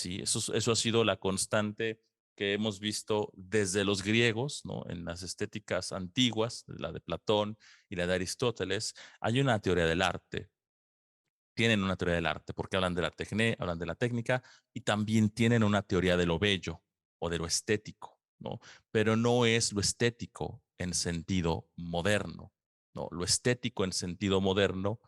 ¿sí? Eso ha sido la constante que hemos visto desde los griegos, ¿no? En las estéticas antiguas, la de Platón y la de Aristóteles, hay una teoría del arte. Tienen una teoría del arte porque hablan de hablan de la técnica y también tienen una teoría de lo bello o de lo estético, ¿no? Pero no es lo estético en sentido moderno, ¿no? Lo estético en sentido moderno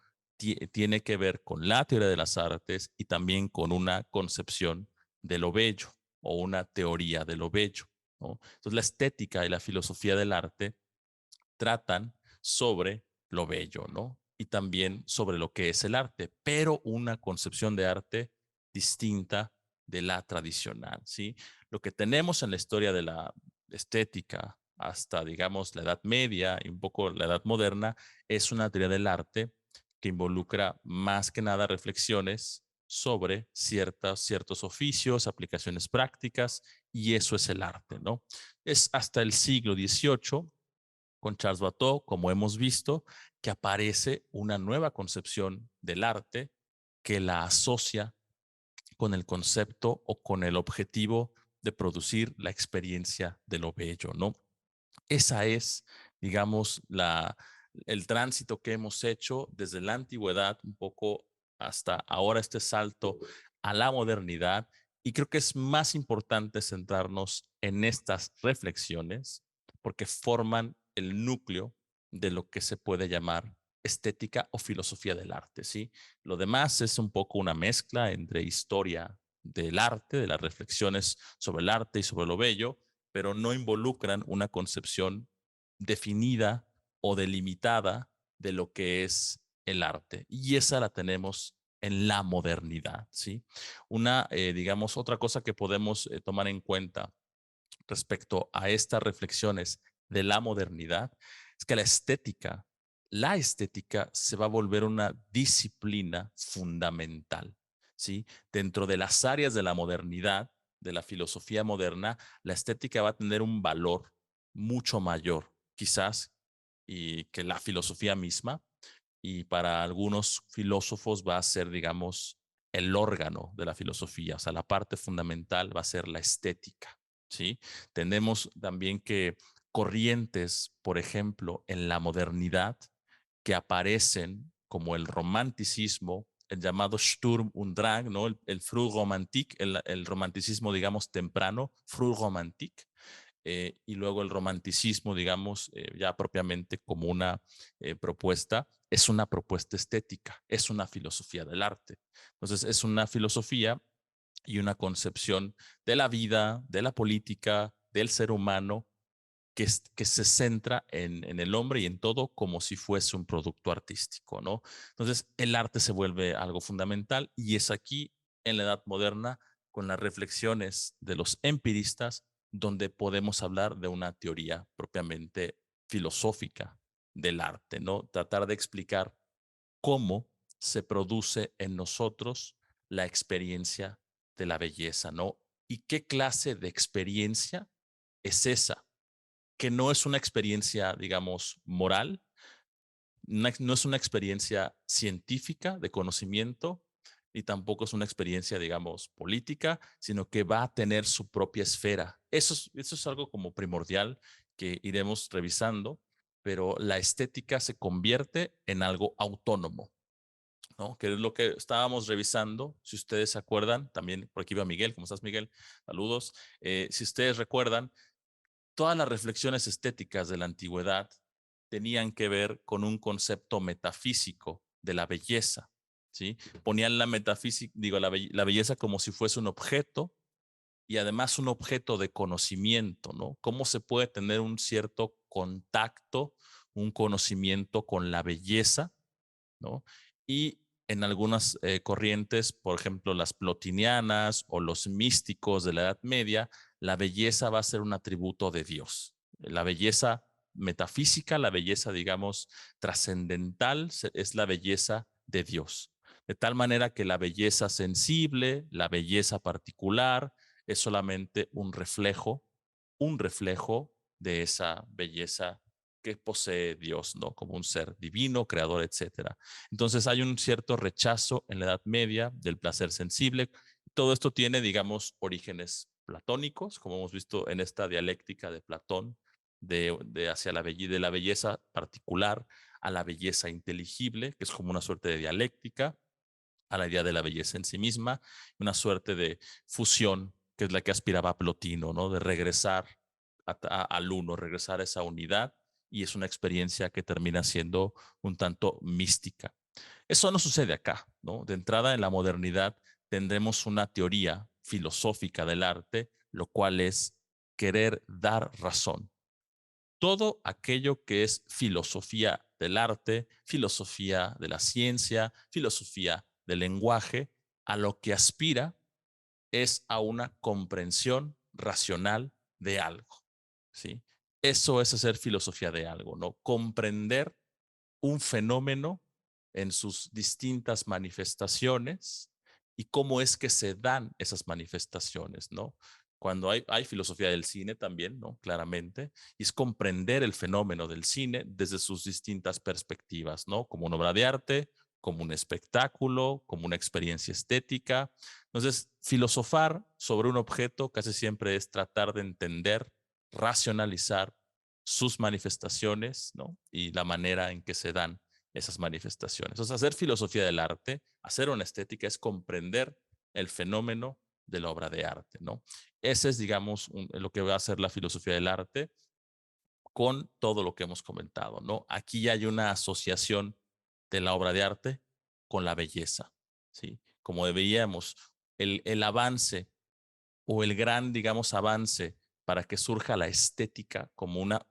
tiene que ver con la teoría de las artes y también con una concepción de lo bello o una teoría de lo bello, ¿no? Entonces la estética y la filosofía del arte tratan sobre lo bello, ¿no? Y también sobre lo que es el arte, pero una concepción de arte distinta de la tradicional, ¿sí? Lo que tenemos en la historia de la estética hasta, digamos, la Edad Media y un poco la Edad Moderna es una teoría del arte que involucra más que nada reflexiones sobre ciertos oficios, aplicaciones prácticas, y eso es el arte, ¿no? Es hasta el siglo XVIII con Charles Watteau, como hemos visto, que aparece una nueva concepción del arte que la asocia con el concepto o con el objetivo de producir la experiencia de lo bello, ¿no? Esa es, digamos, el tránsito que hemos hecho desde la antigüedad un poco hasta ahora este salto a la modernidad. Y creo que es más importante centrarnos en estas reflexiones porque forman el núcleo de lo que se puede llamar estética o filosofía del arte, ¿sí? Lo demás es un poco una mezcla entre historia del arte, de las reflexiones sobre el arte y sobre lo bello, pero no involucran una concepción definida o delimitada de lo que es el arte. Y esa la tenemos en la modernidad, ¿sí? Digamos, otra cosa que podemos tomar en cuenta respecto a estas reflexiones de la modernidad es que la estética se va a volver una disciplina fundamental, ¿sí? Dentro de las áreas de la modernidad, de la filosofía moderna, la estética va a tener un valor mucho mayor, quizás, y que la filosofía misma, y para algunos filósofos va a ser, digamos, el órgano de la filosofía, o sea, la parte fundamental va a ser la estética, ¿sí? Tenemos también que corrientes, por ejemplo, en la modernidad, que aparecen como el romanticismo, el llamado Sturm und Drang, ¿no? El Frühromantik, el romanticismo, digamos, temprano, Frühromantik, y luego el romanticismo, digamos, ya propiamente como una propuesta, es una propuesta estética, es una filosofía del arte. Entonces, es una filosofía y una concepción de la vida, de la política, del ser humano, que se centra en el hombre y en todo como si fuese un producto artístico, ¿no? Entonces, el arte se vuelve algo fundamental y es aquí, en la edad moderna, con las reflexiones de los empiristas, donde podemos hablar de una teoría propiamente filosófica del arte, ¿no? Tratar de explicar cómo se produce en nosotros la experiencia de la belleza, ¿no? Y qué clase de experiencia es esa, que no es una experiencia, digamos, moral, no es una experiencia científica de conocimiento y tampoco es una experiencia, digamos, política, sino que va a tener su propia esfera. Eso es algo como primordial que iremos revisando, pero la estética se convierte en algo autónomo, ¿no? Que es lo que estábamos revisando. Si ustedes se acuerdan, también por aquí va Miguel. ¿Cómo estás, Miguel? Saludos. Si ustedes recuerdan, todas las reflexiones estéticas de la antigüedad tenían que ver con un concepto metafísico de la belleza, ¿sí? Ponían la metafísica, digo, la belleza como si fuese un objeto y además un objeto de conocimiento, ¿no? ¿Cómo se puede tener un cierto contacto, un conocimiento con la belleza, ¿no? Y en algunas corrientes, por ejemplo, las plotinianas o los místicos de la Edad Media, la belleza va a ser un atributo de Dios. La belleza metafísica, la belleza, digamos, trascendental, es la belleza de Dios. De tal manera que la belleza sensible, la belleza particular, es solamente un reflejo de esa belleza que posee Dios, ¿no? Como un ser divino, creador, etcétera. Entonces hay un cierto rechazo en la Edad Media del placer sensible, Todo esto tiene, digamos, orígenes platónicos, como hemos visto en esta dialéctica de Platón, hacia de la belleza particular a la belleza inteligible, que es como una suerte de dialéctica, a la idea de la belleza en sí misma, una suerte de fusión, que es la que aspiraba Plotino, ¿no? De regresar al uno, regresar a esa unidad, y es una experiencia que termina siendo un tanto mística. Eso no sucede acá, ¿no? De entrada, en la modernidad tendremos una teoría filosófica del arte, lo cual es querer dar razón. Todo aquello que es filosofía del arte, filosofía de la ciencia, filosofía del lenguaje, a lo que aspira es a una comprensión racional de algo, ¿sí? Eso es hacer filosofía de algo, ¿no? Comprender un fenómeno en sus distintas manifestaciones y cómo es que se dan esas manifestaciones, ¿no? Cuando hay filosofía del cine también, ¿no? Claramente, y es comprender el fenómeno del cine desde sus distintas perspectivas, ¿no? Como una obra de arte, como un espectáculo, como una experiencia estética. Entonces, filosofar sobre un objeto casi siempre es tratar de entender, racionalizar sus manifestaciones, ¿no? Y la manera en que se dan esas manifestaciones. Entonces, hacer filosofía del arte, hacer una estética, es comprender el fenómeno de la obra de arte, ¿no? Ese es, digamos, lo que va a ser la filosofía del arte con todo lo que hemos comentado, ¿no? Aquí hay una asociación de la obra de arte con la belleza, ¿sí? Como veíamos, el avance o el gran, digamos, avance para que surja la estética como una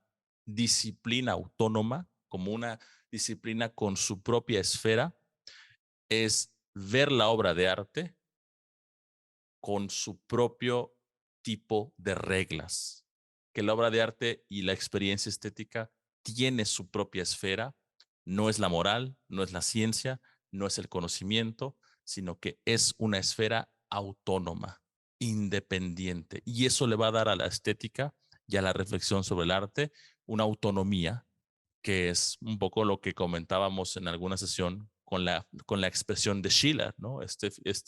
disciplina autónoma, como una disciplina con su propia esfera, es ver la obra de arte con su propio tipo de reglas, que la obra de arte y la experiencia estética tiene su propia esfera, no es la moral, no es la ciencia, no es el conocimiento, sino que es una esfera autónoma, independiente. Y eso le va a dar a la estética y a la reflexión sobre el arte una autonomía, que es un poco lo que comentábamos en alguna sesión con la expresión de Schiller, ¿no?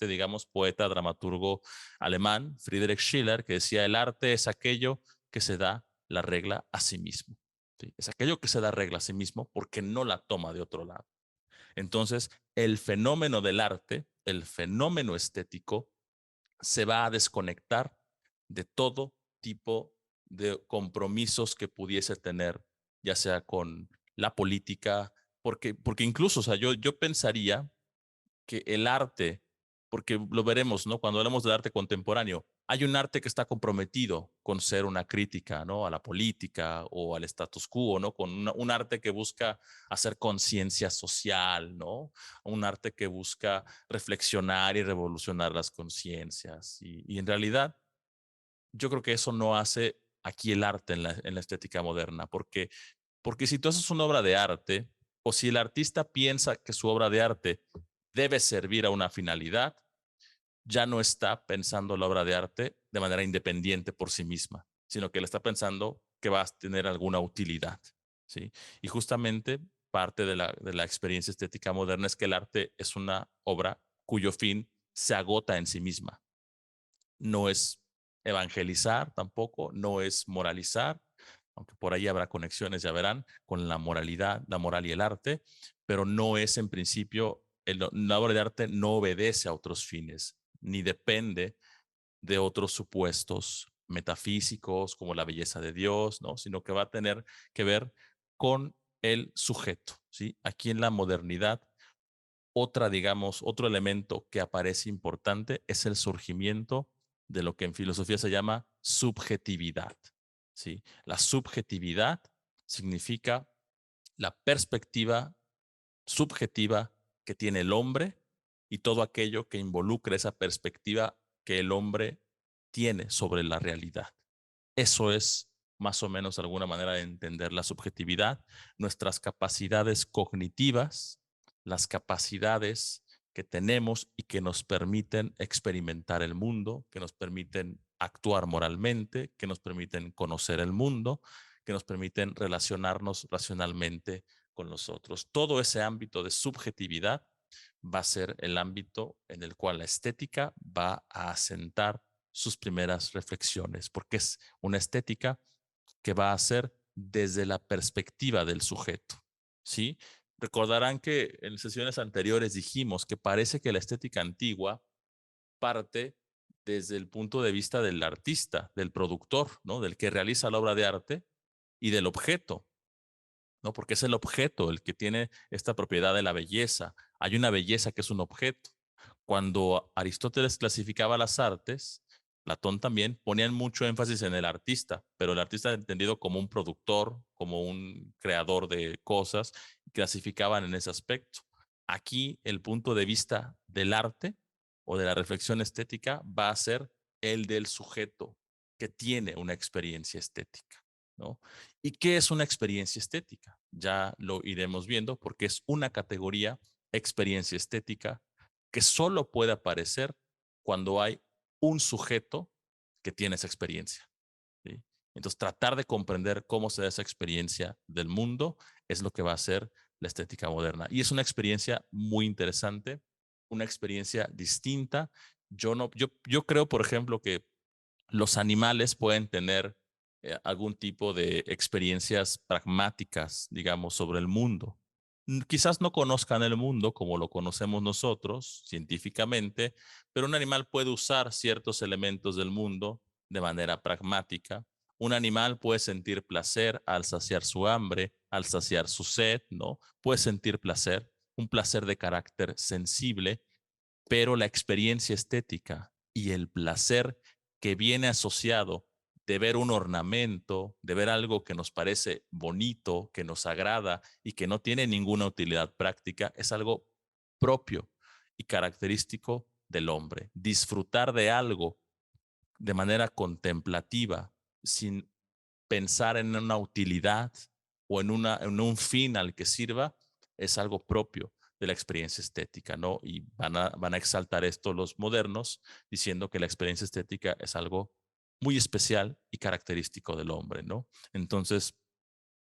Digamos, poeta, dramaturgo alemán, Friedrich Schiller, que decía, el arte es aquello que se da la regla a sí mismo. ¿Sí? Es aquello que se da regla a sí mismo porque no la toma de otro lado. Entonces, el fenómeno del arte, el fenómeno estético, se va a desconectar de todo tipo de compromisos que pudiese tener, ya sea con la política, porque incluso, o sea, yo pensaría que el arte, porque lo veremos, ¿no? Cuando hablamos del arte contemporáneo, hay un arte que está comprometido con ser una crítica, ¿no? A la política o al status quo, ¿no? Con un arte que busca hacer conciencia social, ¿no? Un arte que busca reflexionar y revolucionar las conciencias. Y en realidad, yo creo que eso no hace aquí el arte en la estética moderna, porque si tú haces una obra de arte, o si el artista piensa que su obra de arte debe servir a una finalidad, ya no está pensando la obra de arte de manera independiente por sí misma, sino que le está pensando que va a tener alguna utilidad, ¿sí? Y justamente parte de la experiencia estética moderna es que el arte es una obra cuyo fin se agota en sí misma. No es evangelizar tampoco, no es moralizar, aunque por ahí habrá conexiones, ya verán, con la moralidad, la moral y el arte, pero no es en principio, la obra de arte no obedece a otros fines, ni depende de otros supuestos metafísicos como la belleza de Dios, ¿no? Sino que va a tener que ver con el sujeto, ¿sí? Aquí en la modernidad, otro elemento que aparece importante es el surgimiento de lo que en filosofía se llama subjetividad, ¿sí? La subjetividad significa la perspectiva subjetiva que tiene el hombre y todo aquello que involucra esa perspectiva que el hombre tiene sobre la realidad. Eso es más o menos alguna manera de entender la subjetividad, nuestras capacidades cognitivas, las capacidades que tenemos y que nos permiten experimentar el mundo, que nos permiten actuar moralmente, que nos permiten conocer el mundo, que nos permiten relacionarnos racionalmente con los otros. Todo ese ámbito de subjetividad va a ser el ámbito en el cual la estética va a asentar sus primeras reflexiones, porque es una estética que va a ser desde la perspectiva del sujeto, ¿sí? Recordarán que en sesiones anteriores dijimos que parece que la estética antigua parte desde el punto de vista del artista, del productor, ¿no? Del que realiza la obra de arte y del objeto, ¿no? Porque es el objeto el que tiene esta propiedad de la belleza. Hay una belleza que es un objeto. Cuando Aristóteles clasificaba las artes, Platón también ponía mucho énfasis en el artista, pero el artista entendido como un productor, como un creador de cosas, clasificaban en ese aspecto. Aquí el punto de vista del arte o de la reflexión estética va a ser el del sujeto que tiene una experiencia estética, ¿no? ¿Y qué es una experiencia estética? Ya lo iremos viendo porque es una categoría, experiencia estética, que solo puede aparecer cuando hay un sujeto que tiene esa experiencia, ¿sí? Entonces, tratar de comprender cómo se da esa experiencia del mundo es lo que va a ser la estética moderna. Y es una experiencia muy interesante, una experiencia distinta. Yo creo, por ejemplo, que los animales pueden tener algún tipo de experiencias pragmáticas, digamos, sobre el mundo. Quizás no conozcan el mundo como lo conocemos nosotros científicamente, pero un animal puede usar ciertos elementos del mundo de manera pragmática. Un animal puede sentir placer al saciar su hambre, al saciar su sed, ¿no? Puede sentir placer, un placer de carácter sensible, pero la experiencia estética y el placer que viene asociado de ver un ornamento, de ver algo que nos parece bonito, que nos agrada y que no tiene ninguna utilidad práctica, es algo propio y característico del hombre. Disfrutar de algo de manera contemplativa, sin pensar en una utilidad o en un fin al que sirva, es algo propio de la experiencia estética, ¿no? Y van a exaltar esto los modernos, diciendo que la experiencia estética es algo muy especial y característico del hombre, ¿no? Entonces,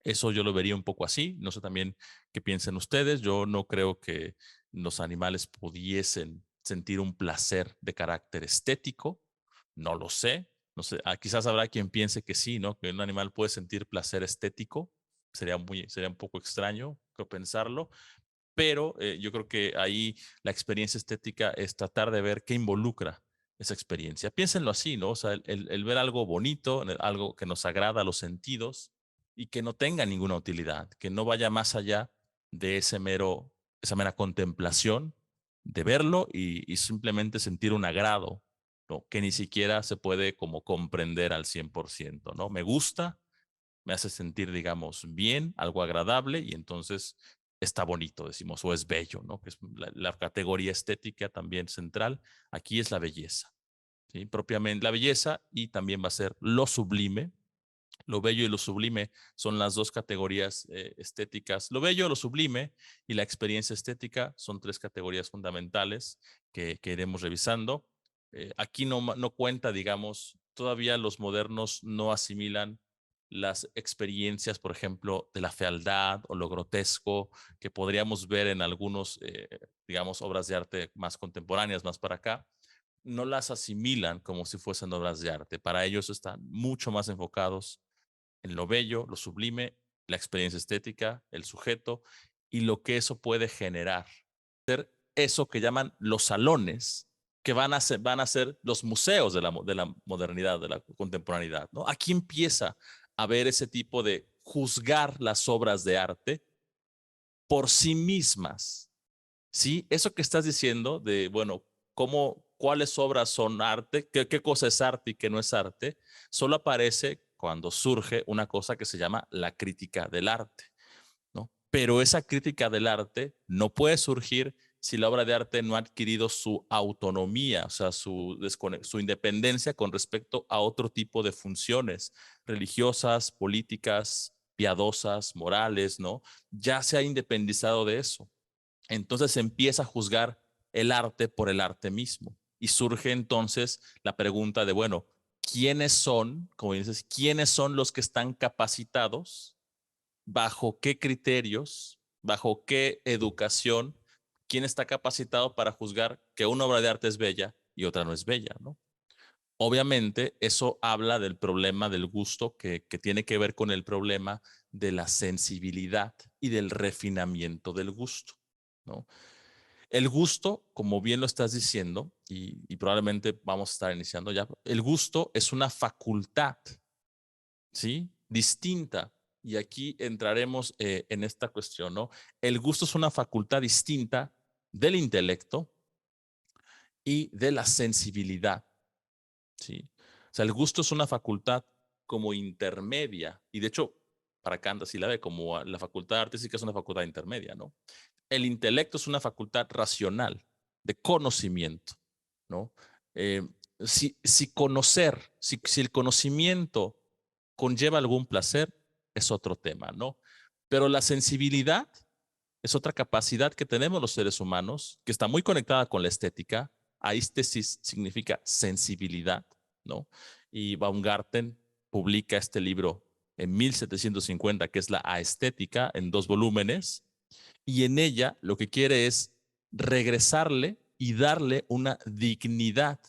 eso yo lo vería un poco así. No sé también qué piensen ustedes. Yo no creo que los animales pudiesen sentir un placer de carácter estético. No lo sé. No sé. Quizás habrá quien piense que sí, ¿no? Que un animal puede sentir placer estético. Sería un poco extraño creo, pensarlo, pero yo creo que ahí la experiencia estética es tratar de ver qué involucra esa experiencia. Piénsenlo así, ¿no? O sea, el ver algo bonito, algo que nos agrada a los sentidos y que no tenga ninguna utilidad, que no vaya más allá de esa mera contemplación de verlo y simplemente sentir un agrado, ¿no? Que ni siquiera se puede como comprender al 100%, ¿no? Me gusta, me hace sentir, digamos, bien, algo agradable y entonces está bonito, decimos, o es bello, ¿no? Que es la categoría estética también central. Aquí es la belleza, ¿sí? Propiamente la belleza y también va a ser lo sublime. Lo bello y lo sublime son las dos categorías estéticas. Lo bello, lo sublime y la experiencia estética son tres categorías fundamentales que iremos revisando. Aquí no cuenta, digamos, todavía los modernos no asimilan las experiencias, por ejemplo, de la fealdad o lo grotesco que podríamos ver en algunos, digamos, obras de arte más contemporáneas, más para acá, no las asimilan como si fuesen obras de arte. Para ellos están mucho más enfocados en lo bello, lo sublime, la experiencia estética, el sujeto y lo que eso puede generar. Eso que llaman los salones, que van a ser los museos de la modernidad, de la contemporaneidad, ¿no? Aquí empieza a ver ese tipo de juzgar las obras de arte por sí mismas, ¿sí? Eso que estás diciendo de, bueno, cuáles obras son arte, qué cosa es arte y qué no es arte, solo aparece cuando surge una cosa que se llama la crítica del arte, ¿no? Pero esa crítica del arte no puede surgir si la obra de arte no ha adquirido su autonomía, o sea, su independencia con respecto a otro tipo de funciones religiosas, políticas, piadosas, morales, ¿no? Ya se ha independizado de eso. Entonces se empieza a juzgar el arte por el arte mismo. Y surge entonces la pregunta de, bueno, ¿quiénes son, como dices, quiénes son los que están capacitados, bajo qué criterios, bajo qué educación ¿quién está capacitado para juzgar que una obra de arte es bella y otra no es bella, ¿no? Obviamente, eso habla del problema del gusto que tiene que ver con el problema de la sensibilidad y del refinamiento del gusto, ¿no? El gusto, como bien lo estás diciendo, y probablemente vamos a estar iniciando ya, el gusto es una facultad, ¿sí? Distinta. Y aquí entraremos en esta cuestión, ¿no? El gusto es una facultad distinta del intelecto y de la sensibilidad, ¿sí? O sea, el gusto es una facultad como intermedia, y de hecho, para Kant así la ve, como la facultad artística es una facultad intermedia, ¿no? El intelecto es una facultad racional, de conocimiento, ¿no? Eh, si conocer, si el conocimiento conlleva algún placer, es otro tema, ¿no? Pero la sensibilidad es otra capacidad que tenemos los seres humanos, que está muy conectada con la estética. Aesthesis significa sensibilidad, ¿no? Y Baumgarten publica este libro en 1750, que es la Aestética, en 2 volúmenes, y en ella lo que quiere es regresarle y darle una dignidad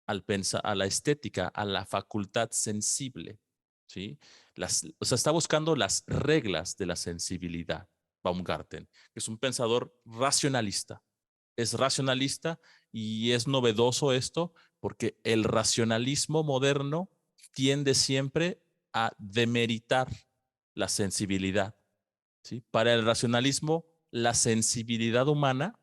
a la estética, a la facultad sensible, ¿sí? O sea, está buscando las reglas de la sensibilidad, Baumgarten, que es un pensador racionalista. Es racionalista y es novedoso esto porque el racionalismo moderno tiende siempre a demeritar la sensibilidad, ¿sí? Para el racionalismo, la sensibilidad humana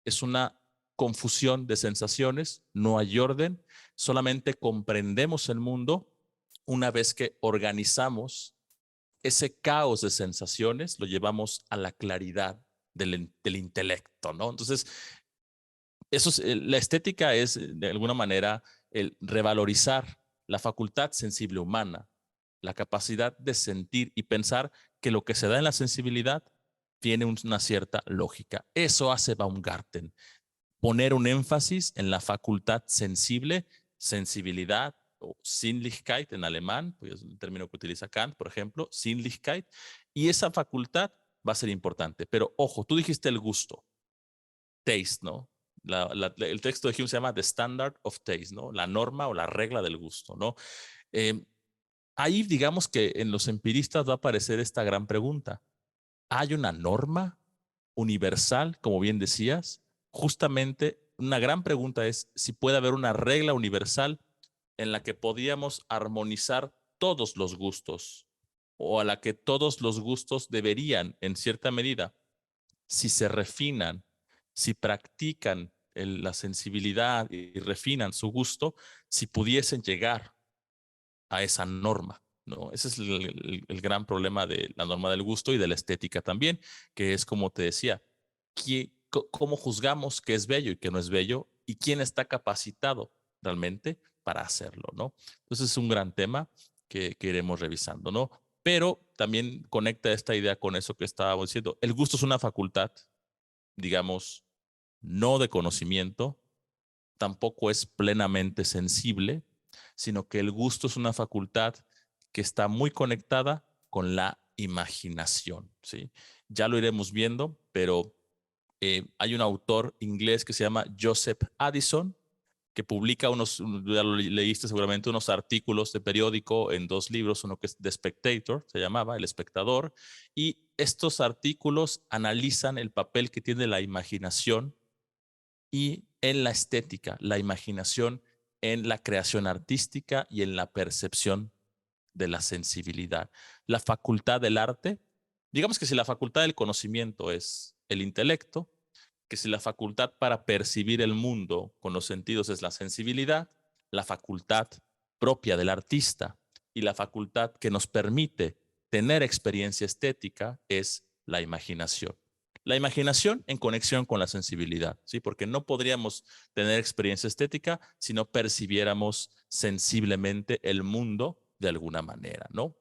es una confusión de sensaciones, no hay orden, solamente comprendemos el mundo una vez que organizamos ese caos de sensaciones, lo llevamos a la claridad del intelecto, ¿no? Entonces, la estética es, de alguna manera, el revalorizar la facultad sensible humana, la capacidad de sentir y pensar que lo que se da en la sensibilidad tiene una cierta lógica. Eso hace Baumgarten, poner un énfasis en la facultad sensible, sensibilidad o Sinnlichkeit en alemán, pues es un término que utiliza Kant, por ejemplo, Sinnlichkeit, y esa facultad va a ser importante. Pero ojo, tú dijiste el gusto, taste, ¿no? El texto de Hume se llama The Standard of Taste, ¿no? La norma o la regla del gusto, ¿no? Eh, Ahí digamos que en los empiristas va a aparecer esta gran pregunta. ¿Hay una norma universal, como bien decías? Justamente una gran pregunta es si puede haber una regla universal en la que podíamos armonizar todos los gustos o a la que todos los gustos deberían, en cierta medida, si se refinan, si practican la sensibilidad y refinan su gusto, si pudiesen llegar a esa norma, ¿no? Ese es el gran problema de la norma del gusto y de la estética también, que es como te decía, cómo juzgamos qué es bello y qué no es bello y quién está capacitado realmente para hacerlo, ¿no? Entonces es un gran tema que iremos revisando, ¿no? Pero también conecta esta idea con eso que estábamos diciendo. El gusto es una facultad, digamos, no de conocimiento, tampoco es plenamente sensible, sino que el gusto es una facultad que está muy conectada con la imaginación, ¿sí? Ya lo iremos viendo, pero hay un autor inglés que se llama Joseph Addison, que publica ya lo leíste seguramente, unos artículos de periódico en 2 libros, uno que es The Spectator, se llamaba El Espectador, y estos artículos analizan el papel que tiene la imaginación y en la estética, la imaginación en la creación artística y en la percepción de la sensibilidad. La facultad del arte, digamos que si la facultad del conocimiento es el intelecto, que si la facultad para percibir el mundo con los sentidos es la sensibilidad, la facultad propia del artista y la facultad que nos permite tener experiencia estética es la imaginación. La imaginación en conexión con la sensibilidad, ¿sí? Porque no podríamos tener experiencia estética si no percibiéramos sensiblemente el mundo de alguna manera, ¿no?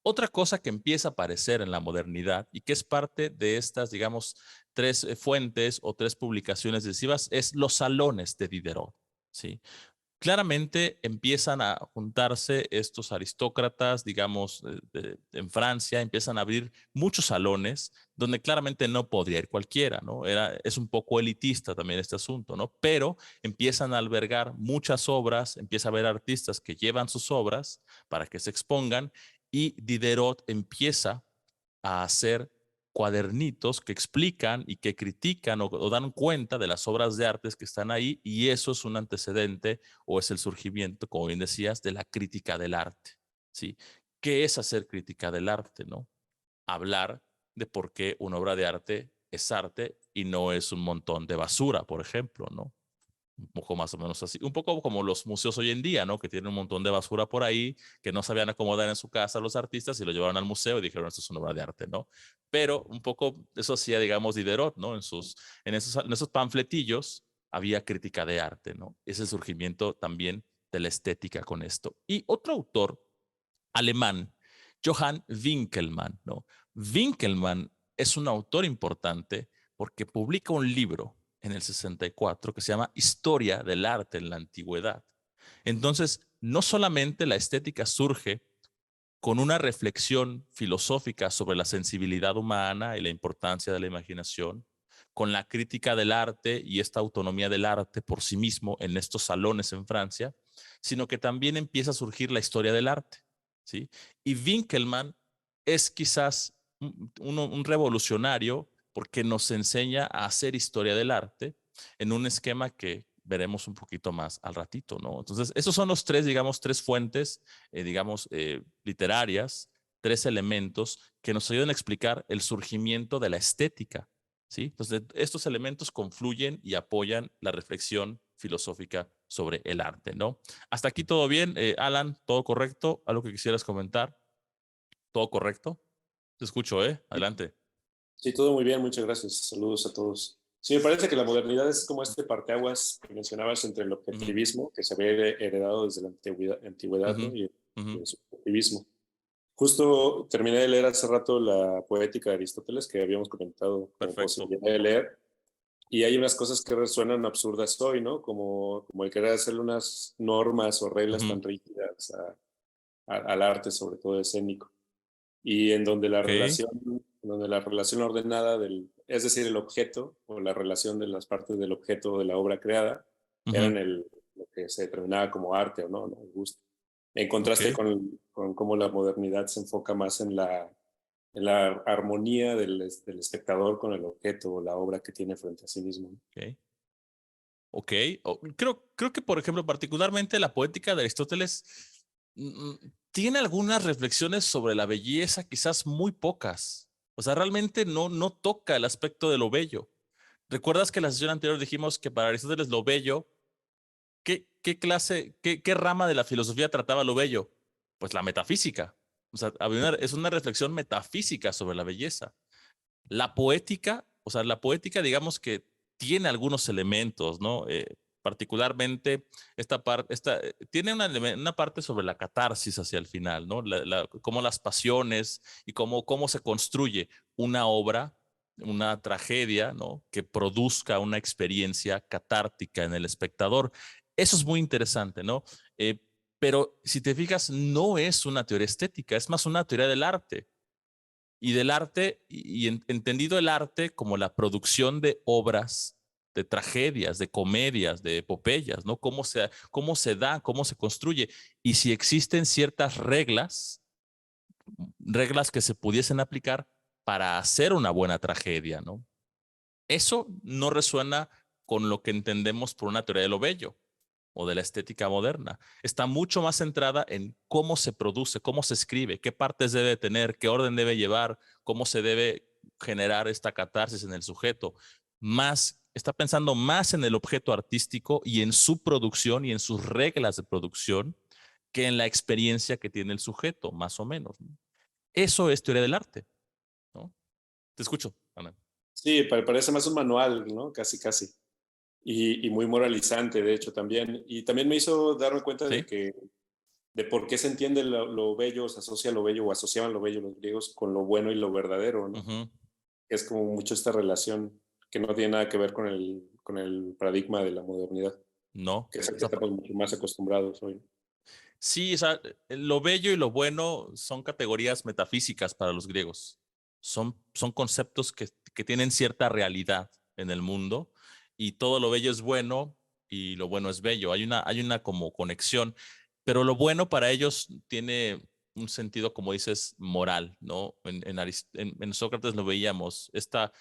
Otra cosa que empieza a aparecer en la modernidad y que es parte de estas, digamos, 3 fuentes o 3 publicaciones decisivas es los salones de Diderot, ¿sí? claramente empiezan a juntarse estos aristócratas, digamos, en Francia, empiezan a abrir muchos salones donde claramente no podría ir cualquiera, ¿no? Es un poco elitista también este asunto, ¿no? Pero empiezan a albergar muchas obras, empieza a haber artistas que llevan sus obras para que se expongan y Diderot empieza a hacer cuadernitos que explican y que critican o dan cuenta de las obras de artes que están ahí y eso es un antecedente o es el surgimiento, como bien decías, de la crítica del arte, ¿sí? ¿Qué es hacer crítica del arte, no? Hablar de por qué una obra de arte es arte y no es un montón de basura, por ejemplo, ¿no? Un poco más o menos así. Un poco como los museos hoy en día, ¿no? Que tienen un montón de basura por ahí, que no sabían acomodar en su casa los artistas y lo llevaron al museo y dijeron, esto es una obra de arte, ¿no? Pero un poco eso hacía, digamos, Diderot, ¿no? En esos panfletillos había crítica de arte, ¿no? Es el surgimiento también de la estética con esto. Y otro autor alemán, Johann Winkelmann, ¿no? Winkelmann es un autor importante porque publica un libro en el 64 que se llama Historia del arte en la antigüedad. Entonces, no solamente la estética surge con una reflexión filosófica sobre la sensibilidad humana y la importancia de la imaginación, con la crítica del arte y esta autonomía del arte por sí mismo en estos salones en Francia, sino que también empieza a surgir la historia del arte, ¿sí? Y Winkelmann es quizás un revolucionario porque nos enseña a hacer historia del arte en un esquema que veremos un poquito más al ratito, ¿no? Entonces, esos son los tres, digamos, tres fuentes, digamos, literarias, tres elementos que nos ayudan a explicar el surgimiento de la estética, ¿sí? Entonces, estos elementos confluyen y apoyan la reflexión filosófica sobre el arte, ¿no? Hasta aquí todo bien, Alan, todo correcto, algo que quisieras comentar, todo correcto. Te escucho, ¿eh? Adelante. Sí, todo muy bien, muchas gracias. Saludos a todos. Sí, me parece que la modernidad es como este parteaguas que mencionabas entre el Uh -huh, objetivismo, que se había heredado desde la uh antigüedad, ¿no? -huh, uh Y -huh. el subjetivismo. Justo terminé de leer hace rato la Poética de Aristóteles, que habíamos comentado como Perfecto. posibilidad de leer, y hay unas cosas que resuenan absurdas hoy, ¿no? Como el querer hacerle unas normas o Uh reglas -huh. tan rígidas al arte, sobre todo escénico, y en Ok. donde la relación ordenada es decir, el objeto o la relación de las partes del objeto de la obra creada, Uh -huh. eran lo que se determinaba como arte o no, el gusto. En contraste Ok. con cómo la modernidad se enfoca más en la armonía del espectador con el objeto o la obra que tiene frente a sí mismo, ¿no? Ok. Ok, creo que, por ejemplo, particularmente la poética de Aristóteles tiene algunas reflexiones sobre la belleza, quizás muy pocas. O sea, realmente no toca el aspecto de lo bello. ¿Recuerdas que en la sesión anterior dijimos que para Aristóteles lo bello, qué clase, qué rama de la filosofía trataba lo bello? Pues la metafísica. O sea, es una reflexión metafísica sobre la belleza. La poética, o sea, la poética, digamos que tiene algunos elementos, ¿no? Particularmente tiene una parte sobre la catarsis hacia el final, ¿no? Cómo las pasiones y cómo se construye una obra, una tragedia, ¿no? Que produzca una experiencia catártica en el espectador. Eso es muy interesante, ¿no? Pero si te fijas, no es una teoría estética, es más una teoría del arte y del arte, entendido el arte como la producción de obras, de tragedias, de comedias, de epopeyas, ¿no? Cómo se da, cómo se construye. Y si existen ciertas reglas que se pudiesen aplicar para hacer una buena tragedia, ¿no? Eso no resuena con lo que entendemos por una teoría de lo bello o de la estética moderna. Está mucho más centrada en cómo se produce, cómo se escribe, qué partes debe tener, qué orden debe llevar, cómo se debe generar esta catarsis en el sujeto. Está pensando más en el objeto artístico y en su producción y en sus reglas de producción que en la experiencia que tiene el sujeto, más o menos, ¿no? Eso es teoría del arte, ¿no? Te escucho, Ana. Sí, parece más un manual, ¿no? Casi, casi. Y muy moralizante, de hecho, también. Y también me hizo darme cuenta ¿Sí? de por qué se entiende lo bello, se asocia lo bello o asociaban lo bello los griegos con lo bueno y lo verdadero, Uh ¿no? -huh. Es como mucho esta relación que no tiene nada que ver con con el paradigma de la modernidad. ¿no? que es el que Esa estamos mucho más acostumbrados hoy. Sí, o sea, lo bello y lo bueno son categorías metafísicas para los griegos. Son conceptos que tienen cierta realidad en el mundo y todo lo bello es bueno y lo bueno es bello. Hay una como conexión, pero lo bueno para ellos tiene un sentido, como dices, moral, ¿no? En Sócrates lo veíamos, esta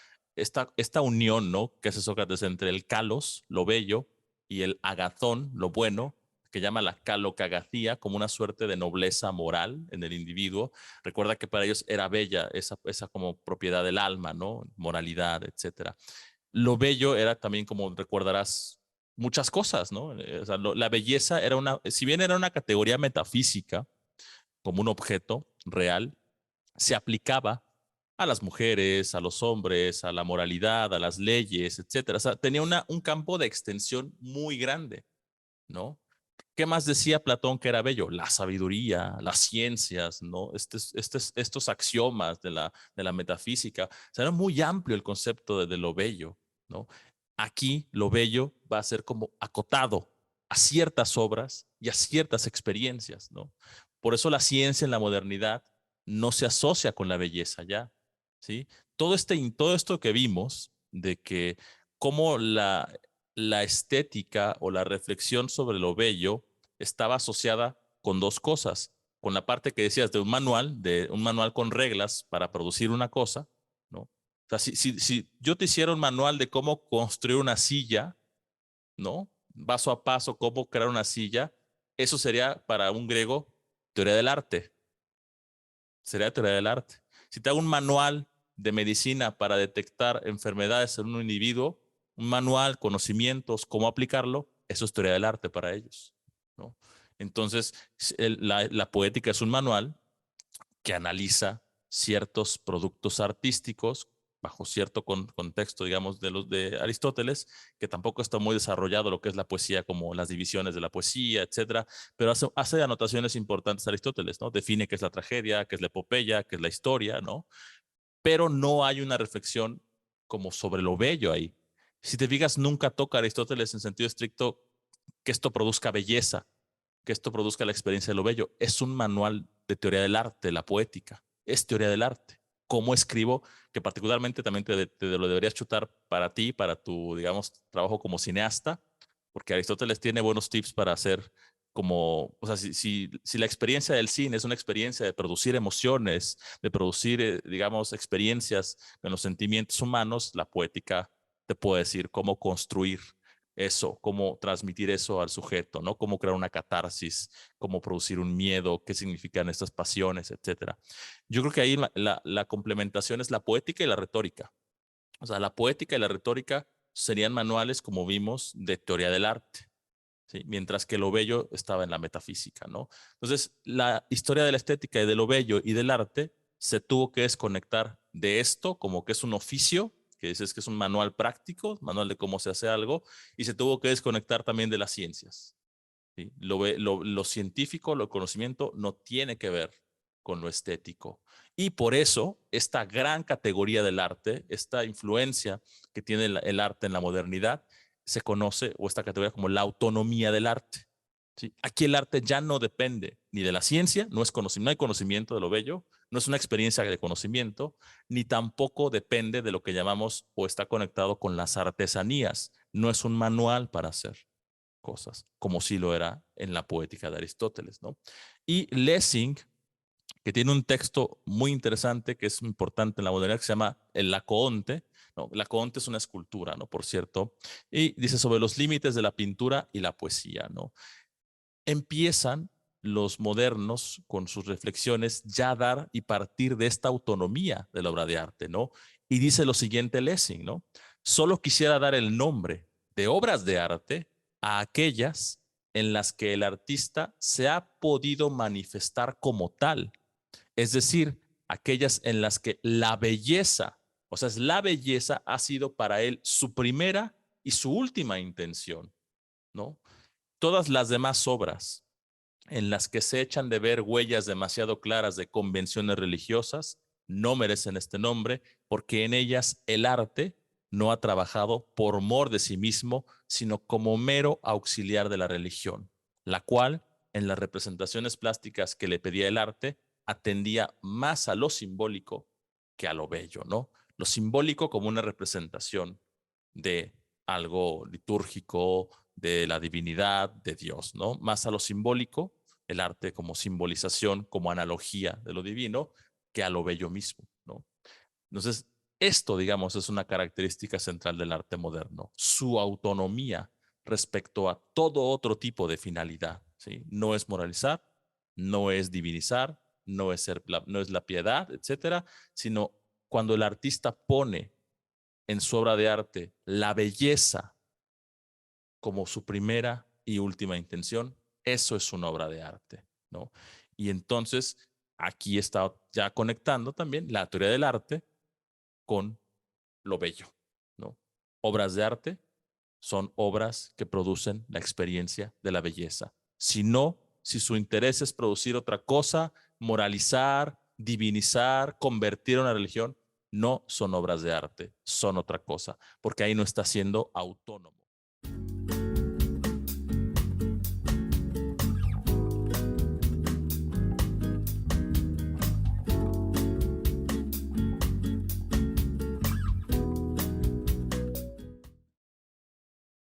unión, ¿no? Que hace Sócrates entre el kalos, lo bello, y el agathón, lo bueno, que llama la calocagacía, como una suerte de nobleza moral en el individuo. Recuerda que para ellos era bella esa como propiedad del alma, ¿no? Moralidad, etcétera. Lo bello era también, como recordarás, muchas cosas, ¿no? O sea, la belleza era si bien era una categoría metafísica, como un objeto real, se aplicaba a las mujeres, a los hombres, a la moralidad, a las leyes, etcétera. O sea, tenía un campo de extensión muy grande, ¿no? ¿Qué más decía Platón que era bello? La sabiduría, las ciencias, ¿no? Estos axiomas de la metafísica. O sea, era muy amplio el concepto de lo bello, ¿no? Aquí lo bello va a ser como acotado a ciertas obras y a ciertas experiencias, ¿no? Por eso la ciencia en la modernidad no se asocia con la belleza ya, ¿sí? Todo esto que vimos de que cómo la estética o la reflexión sobre lo bello estaba asociada con dos cosas, con la parte que decías de un manual con reglas para producir una cosa, ¿no? O sea, si yo te hiciera un manual de cómo construir una silla, ¿no? Paso a paso, cómo crear una silla, eso sería para un griego teoría del arte, sería teoría del arte. Si te hago un manual de medicina para detectar enfermedades en un individuo, un manual, conocimientos, cómo aplicarlo, eso es teoría del arte para ellos, ¿no? Entonces, la poética es un manual que analiza ciertos productos artísticos bajo cierto contexto, digamos, de los de Aristóteles, que tampoco está muy desarrollado lo que es la poesía, como las divisiones de la poesía, etcétera, pero hace anotaciones importantes Aristóteles, ¿no? Define qué es la tragedia, qué es la epopeya, qué es la historia, ¿no? Pero no hay una reflexión como sobre lo bello ahí. Si te fijas, nunca toca Aristóteles en sentido estricto que esto produzca belleza, que esto produzca la experiencia de lo bello. Es un manual de teoría del arte, la poética. Es teoría del arte. Cómo escribo, que particularmente también te lo deberías chutar para ti, para tu, digamos, trabajo como cineasta, porque Aristóteles tiene buenos tips para hacer como, o sea, si la experiencia del cine es una experiencia de producir emociones, de producir, digamos, experiencias en los sentimientos humanos, la poética te puede decir cómo construir eso, cómo transmitir eso al sujeto, ¿no? Cómo crear una catarsis, cómo producir un miedo, qué significan estas pasiones, etcétera. Yo creo que ahí la complementación es la poética y la retórica. O sea, la poética y la retórica serían manuales, como vimos, de teoría del arte, ¿sí? Mientras que lo bello estaba en la metafísica, ¿no? Entonces, la historia de la estética y de lo bello y del arte se tuvo que desconectar de esto, como que es un oficio, que dices que es un manual práctico, manual de cómo se hace algo, y se tuvo que desconectar también de las ciencias, ¿sí? Lo científico, lo conocimiento, no tiene que ver con lo estético. Y por eso, esta gran categoría del arte, esta influencia que tiene el arte en la modernidad, se conoce, o esta categoría, como la autonomía del arte. ¿Sí? Aquí el arte ya no depende ni de la ciencia, no hay conocimiento de lo bello, no es una experiencia de conocimiento, ni tampoco depende de lo que llamamos o está conectado con las artesanías. No es un manual para hacer cosas, como sí lo era en la poética de Aristóteles, ¿no? Y Lessing, que tiene un texto muy interesante que es importante en la modernidad, que se llama el Laocoonte, ¿no? Laocoonte es una escultura, ¿no? Por cierto, y dice sobre los límites de la pintura y la poesía, ¿no? Empiezan los modernos con sus reflexiones ya a dar y partir de esta autonomía de la obra de arte, ¿no? Y dice lo siguiente Lessing, ¿no? Solo quisiera dar el nombre de obras de arte a aquellas en las que el artista se ha podido manifestar como tal, es decir, aquellas en las que la belleza, o sea, la belleza ha sido para él su primera y su última intención, ¿no? Todas las demás obras en las que se echan de ver huellas demasiado claras de convenciones religiosas no merecen este nombre porque en ellas el arte no ha trabajado por mor de sí mismo, sino como mero auxiliar de la religión, la cual, en las representaciones plásticas que le pedía el arte, atendía más a lo simbólico que a lo bello, ¿no? Lo simbólico como una representación de algo litúrgico, de la divinidad, de Dios, ¿no? Más a lo simbólico, el arte como simbolización, como analogía de lo divino, que a lo bello mismo, ¿no? Entonces, esto, digamos, es una característica central del arte moderno, su autonomía respecto a todo otro tipo de finalidad, ¿sí? No es moralizar, no es divinizar, no es la piedad, etcétera, sino cuando el artista pone en su obra de arte la belleza como su primera y última intención, eso es una obra de arte, ¿no? Y entonces aquí está ya conectando también la teoría del arte con lo bello, ¿no? Obras de arte son obras que producen la experiencia de la belleza. Si no, si su interés es producir otra cosa, moralizar, divinizar, convertir a una religión, no son obras de arte, son otra cosa, porque ahí no está siendo autónomo.